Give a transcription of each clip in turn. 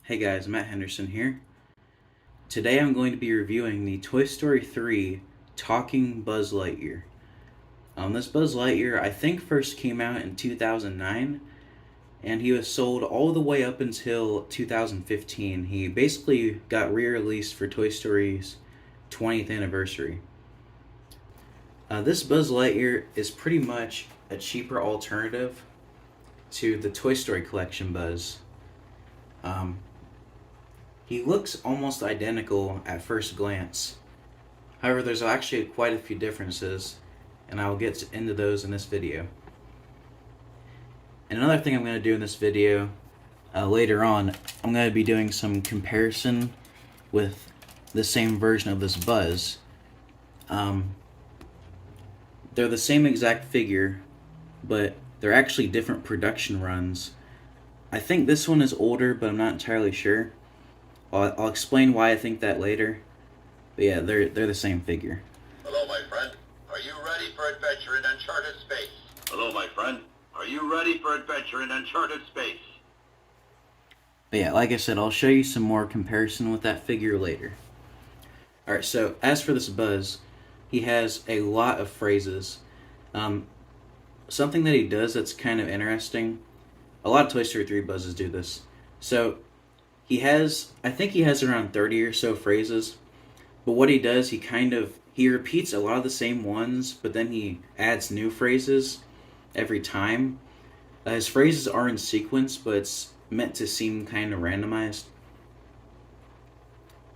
Hey guys, Matt Henderson here. Today I'm going to be reviewing the Toy Story 3 Talking Buzz Lightyear. This Buzz Lightyear I think first came out in 2009 and he was sold all the way up until 2015. He basically got re-released for Toy Story's 20th anniversary. This Buzz Lightyear is pretty much a cheaper alternative to the Toy Story collection Buzz. He looks almost identical at first glance. However, there's actually quite a few differences, and I will get into those in this video. And another thing I'm going to do in this video, later on, I'm going to be doing some comparison with the same version of this Buzz. They're the same exact figure, but they're actually different production runs. I think this one is older, but I'm not entirely sure. I'll explain why I think that later. But yeah, they're the same figure. Hello, my friend. Are you ready for adventure in uncharted space? Hello, my friend. Are you ready for adventure in uncharted space? But yeah, like I said, I'll show you some more comparison with that figure later. Alright, so as for this Buzz, he has a lot of phrases. Something that he does that's kind of interesting, a lot of Toy Story 3 Buzzes do this. So, I think he has around 30 or so phrases, but what he does, he repeats a lot of the same ones, but then he adds new phrases every time. His phrases are in sequence, but it's meant to seem kind of randomized.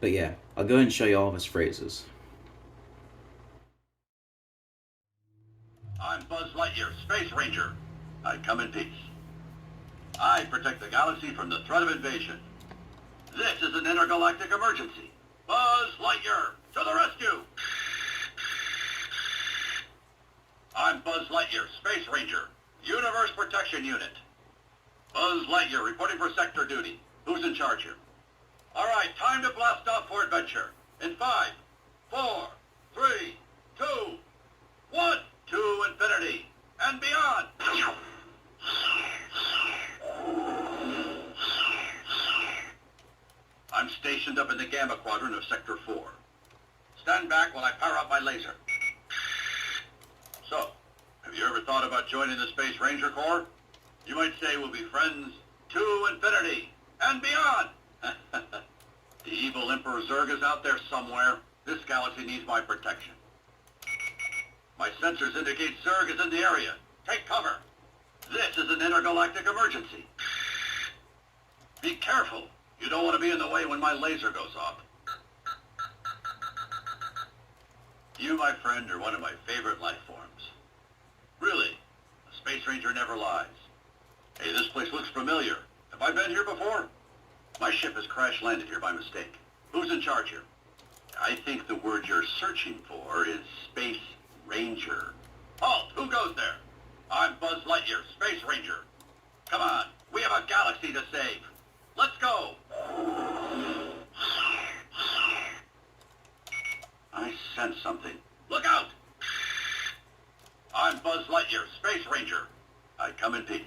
But yeah, I'll go ahead and show you all of his phrases. I'm Buzz Lightyear, Space Ranger. I come in peace. I protect the galaxy from the threat of invasion. This is an intergalactic emergency. Buzz Lightyear, to the rescue! I'm Buzz Lightyear, Space Ranger, Universe Protection Unit. Buzz Lightyear reporting for sector duty. Who's in charge here? All right, time to blast off for adventure. In 5, 4, 3, 2, 1, to infinity and beyond. I'm stationed up in the Gamma Quadrant of Sector 4. Stand back while I power up my laser. So, have you ever thought about joining the Space Ranger Corps? You might say we'll be friends to infinity and beyond. The evil Emperor Zurg is out there somewhere. This galaxy needs my protection. My sensors indicate Zurg is in the area. Take cover. This is an intergalactic emergency. Be careful. You don't want to be in the way when my laser goes off. You, my friend, are one of my favorite life forms. Really, a Space Ranger never lies. Hey, this place looks familiar. Have I been here before? My ship has crash-landed here by mistake. Who's in charge here? I think the word you're searching for is Space Ranger. Halt! Who goes there? I'm Buzz Lightyear, Space Ranger. Come on, we have a galaxy to save. Let's go! I sense something. Look out! I'm Buzz Lightyear, Space Ranger. I come in peace.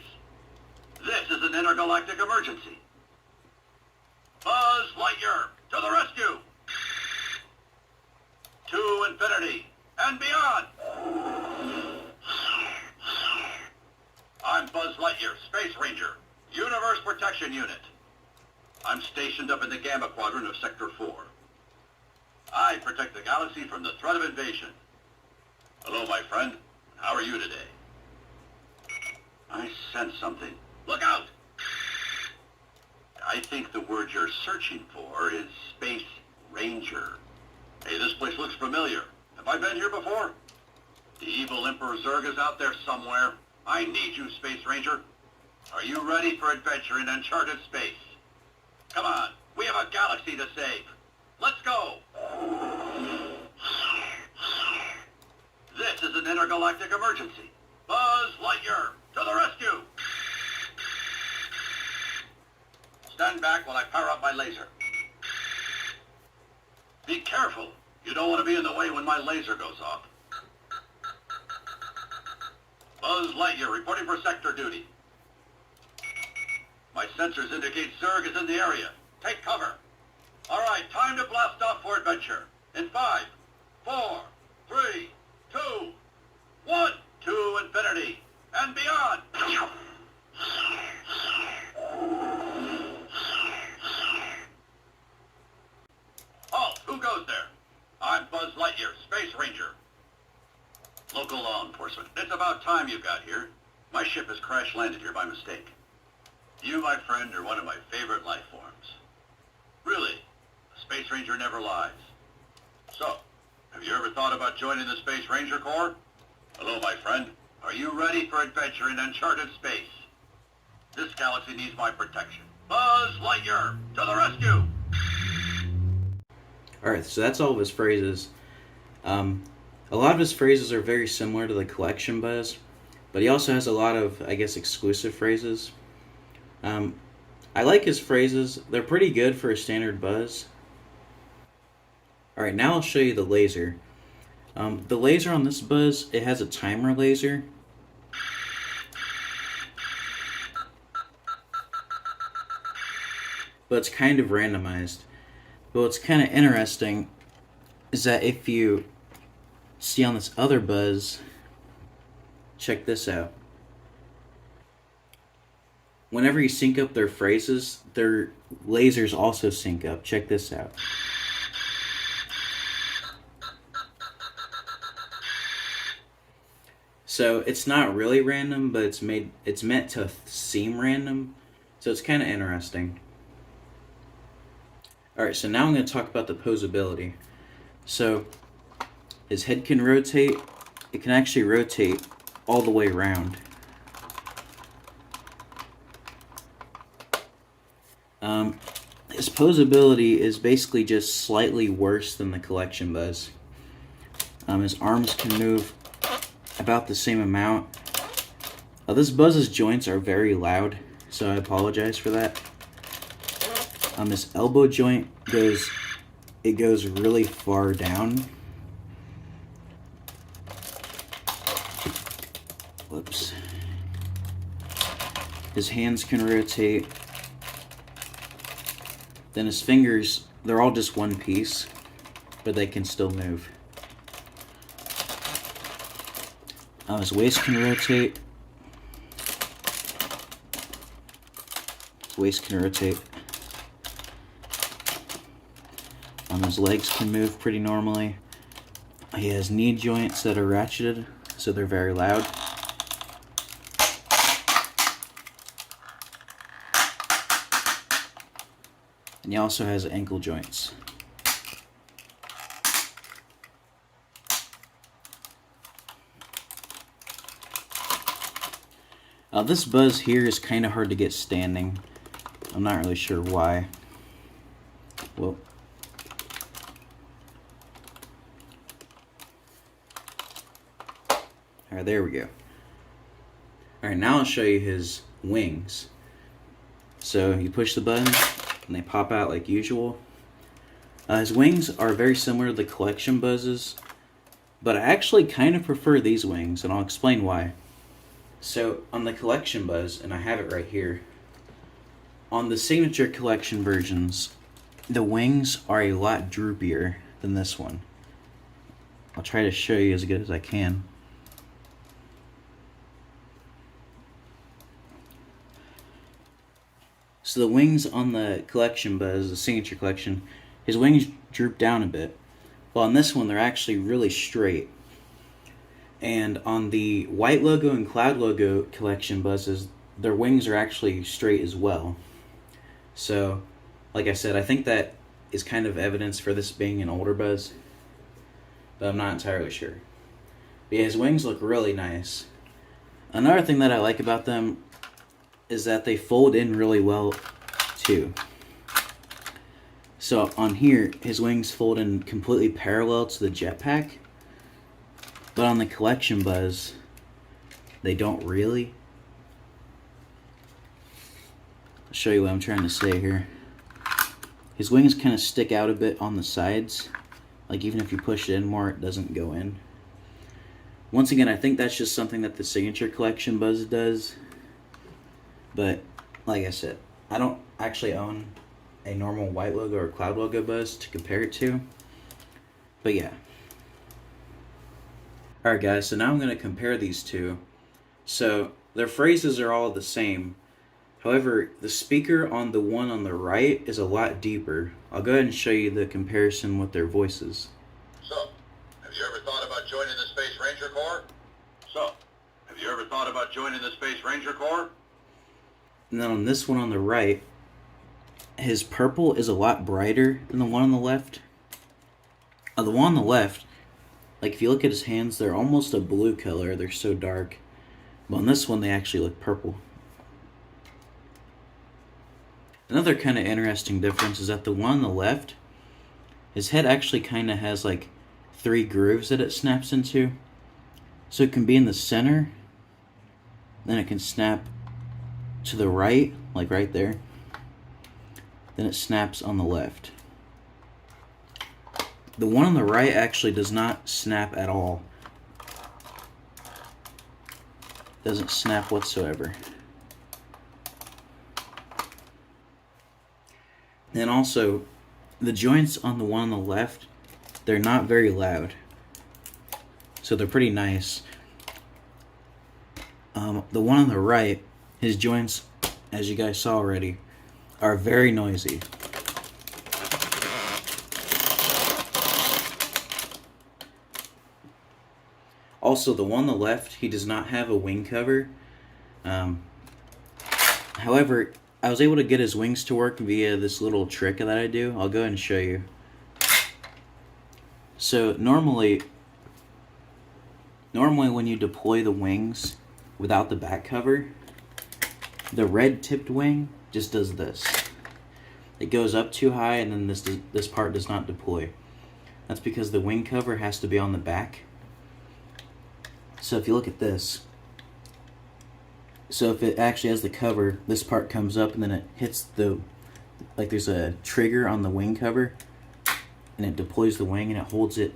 This is an intergalactic emergency. Buzz Lightyear, to the rescue! To infinity and beyond! I'm Buzz Lightyear, Space Ranger, Universe Protection Unit. I'm stationed up in the Gamma Quadrant of Sector 4. I protect the galaxy from the threat of invasion. Hello, my friend. How are you today? I sense something. Look out! I think the word you're searching for is Space Ranger. Hey, this place looks familiar. Have I been here before? The evil Emperor Zurg is out there somewhere. I need you, Space Ranger. Are you ready for adventure in uncharted space? Come on, we have a galaxy to save. Let's go! This is an intergalactic emergency. Buzz Lightyear, to the rescue! Stand back while I power up my laser. Be careful. You don't want to be in the way when my laser goes off. Buzz Lightyear reporting for sector duty. My sensors indicate Zurg is in the area. Take cover. All right, time to blast off for adventure. In 5, 4, 3, 2, 1, to infinity and beyond. Halt! Who goes there? I'm Buzz Lightyear, Space Ranger. Local law enforcement. It's about time you got here. My ship has crash landed here by mistake. You, my friend, are one of my favorite life forms. Really, a Space Ranger never lies. So, have you ever thought about joining the Space Ranger Corps? Hello, my friend. Are you ready for adventure in uncharted space? This galaxy needs my protection. Buzz Lightyear, to the rescue! Alright, so that's all of his phrases. A lot of his phrases are very similar to the collection Buzz, but he also has a lot of, I guess, exclusive phrases. I like his phrases. They're pretty good for a standard Buzz. Alright, now I'll show you the laser. The laser on this Buzz, it has a timer laser. But it's kind of randomized. But what's kind of interesting is that if you see on this other Buzz, check this out. Whenever you sync up their phrases, their lasers also sync up. Check this out. So it's not really random, but it's meant to seem random. So it's kind of interesting. Alright, so now I'm going to talk about the posability. So his head can rotate. It can actually rotate all the way around. His posability is basically just slightly worse than the collection Buzz. His arms can move about the same amount. This Buzz's joints are very loud, so I apologize for that. His elbow joint goes really far down. Whoops. His hands can rotate. Then his fingers, they're all just one piece, but they can still move. His waist can rotate. His waist can rotate. His legs can move pretty normally. He has knee joints that are ratcheted, so they're very loud. And he also has ankle joints. This Buzz here is kind of hard to get standing. I'm not really sure why. Well, alright, there we go. Alright, now I'll show you his wings. So you push the button and they pop out like usual. His wings are very similar to the collection Buzzes, but I actually kind of prefer these wings, and I'll explain why. So on the collection Buzz, and I have it right here, on the signature collection versions, the wings are a lot droopier than this one. I'll try to show you as good as I can. So the wings on the collection Buzz, the signature collection, his wings droop down a bit. While on this one, they're actually really straight. And on the White Logo and Cloud Logo collection Buzzes, their wings are actually straight as well. So, like I said, I think that is kind of evidence for this being an older Buzz, but I'm not entirely sure. But yeah, his wings look really nice. Another thing that I like about them is that they fold in really well too. So on here, his wings fold in completely parallel to the jetpack, but on the collection Buzz, they don't really. I'll show you what I'm trying to say here. His wings kind of stick out a bit on the sides. Like even if you push it in more, it doesn't go in. Once again, I think that's just something that the signature collection Buzz does. But like I said, I don't actually own a normal white logo or cloud logo Buzz to compare it to. But yeah. Alright guys, so now I'm going to compare these two. So their phrases are all the same. However, the speaker on the one on the right is a lot deeper. I'll go ahead and show you the comparison with their voices. So, have you ever thought about joining the Space Ranger Corps? So, have you ever thought about joining the Space Ranger Corps? And then on this one on the right, his purple is a lot brighter than the one on the left. The one on the left, like if you look at his hands, they're almost a blue color. They're so dark. But on this one, they actually look purple. Another kind of interesting difference is that the one on the left, his head actually kind of has like 3 grooves that it snaps into. So it can be in the center, then it can snap to the right, like right there. Then it snaps on the left. The one on the right actually does not snap at all. Doesn't snap whatsoever. And also, the joints on the one on the left, they're not very loud. So they're pretty nice. The one on the right, his joints, as you guys saw already, are very noisy. Also, the one on the left, he does not have a wing cover. However, I was able to get his wings to work via this little trick that I do. I'll go ahead and show you. So normally when you deploy the wings without the back cover, the red tipped wing just does this. It goes up too high and then this part does not deploy. That's because the wing cover has to be on the back. So if you look at this, so if it actually has the cover, this part comes up and then it hits like there's a trigger on the wing cover and it deploys the wing and it holds it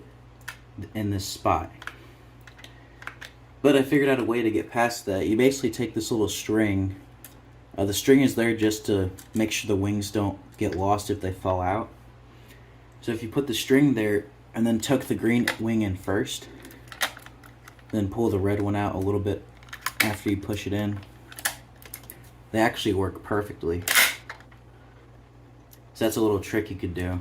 in this spot. But I figured out a way to get past that. You basically take this little string. The string is there just to make sure the wings don't get lost if they fall out. So if you put the string there and then tuck the green wing in first, then pull the red one out a little bit after you push it in, they actually work perfectly. So that's a little trick you could do.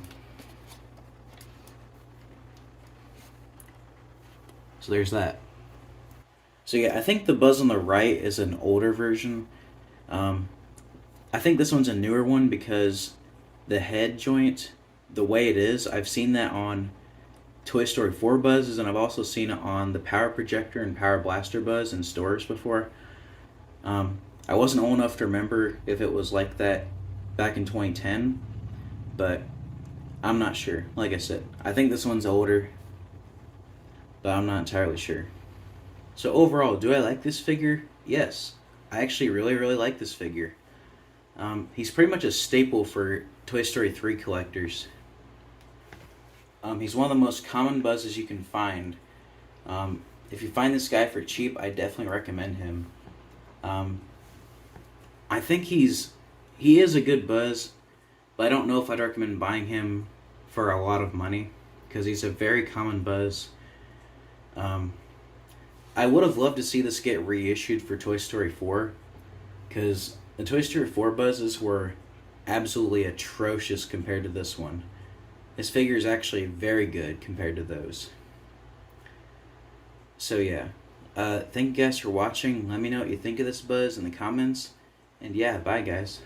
So there's that. So yeah, I think the Buzz on the right is an older version. I think this one's a newer one because the head joint, the way it is, I've seen that on Toy Story 4 Buzzes, and I've also seen it on the Power Projector and Power Blaster Buzz in stores before. I wasn't old enough to remember if it was like that back in 2010, but I'm not sure. Like I said, I think this one's older, but I'm not entirely sure. So overall, do I like this figure? Yes. I actually really like this figure. He's pretty much a staple for Toy Story 3 collectors. He's one of the most common Buzzes you can find. If you find this guy for cheap, I definitely recommend him. I think he is a good Buzz, but I don't know if I'd recommend buying him for a lot of money because he's a very common Buzz. I would have loved to see this get reissued for Toy Story 4 because the Toy Story 4 Buzzes were absolutely atrocious compared to this one. This figure is actually very good compared to those. So yeah, thank you guys for watching. Let me know what you think of this Buzz in the comments. And yeah, bye guys.